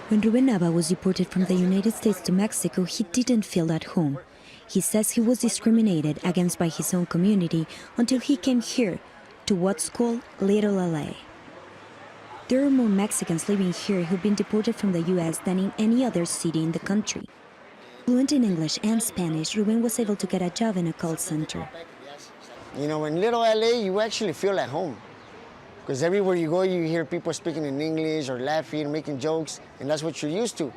When Ruben Nava was deported from the United States to Mexico, he didn't feel at home. He says he was discriminated against by his own community until he came here, to what's called Little LA. There are more Mexicans living here who've been deported from the U.S. than in any other city in the country. Fluent in English and Spanish, Ruben was able to get a job in a call center. You know, in Little LA, you actually feel at home. Because everywhere you go, you hear people speaking in English or laughing, making jokes, and that's what you're used to.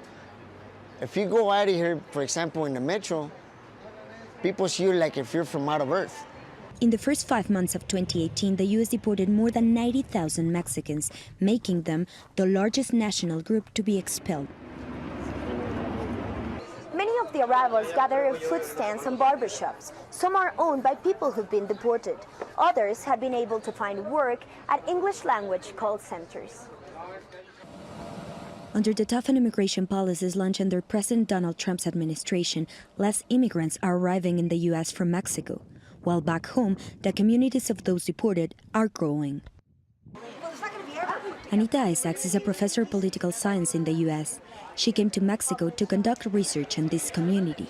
If you go out of here, for example, in the metro, people see you like if you're from out of Earth. In the first 5 months of 2018, the U.S. deported more than 90,000 Mexicans, making them the largest national group to be expelled. Many of the arrivals gather at food stands and barbershops. Some are owned by people who've been deported. Others have been able to find work at English language call centers. Under the toughened immigration policies launched under President Donald Trump's administration, less immigrants are arriving in the U.S. from Mexico, while back home, the communities of those deported are growing. Anita Isaacs is a professor of political science in the U.S. She came to Mexico to conduct research on this community.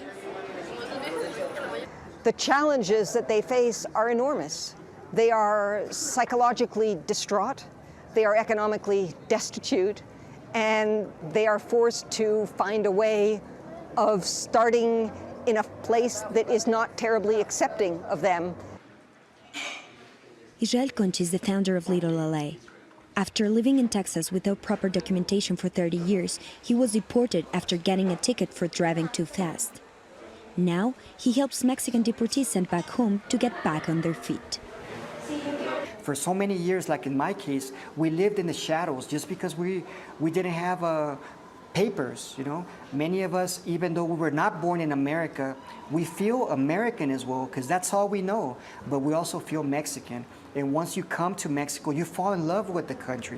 The challenges that they face are enormous. They are psychologically distraught, they are economically destitute, and they are forced to find a way of starting in a place that is not terribly accepting of them. Israel Conchi is the founder of Little LA. After living in Texas without proper documentation for 30 years, he was deported after getting a ticket for driving too fast. Now, he helps Mexican deportees sent back home to get back on their feet. For so many years, like in my case, we lived in the shadows just because we didn't have papers, you know. Many of us, even though we were not born in America, we feel American as well, because that's all we know, but we also feel Mexican. And once you come to Mexico, you fall in love with the country.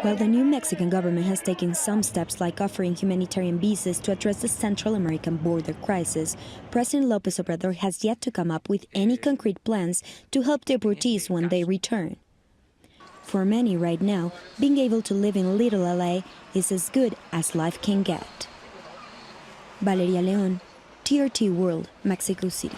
While the new Mexican government has taken some steps like offering humanitarian visas to address the Central American border crisis, President López Obrador has yet to come up with any concrete plans to help deportees when they return. For many right now, being able to live in Little LA is as good as life can get. Valeria León, TRT World, Mexico City.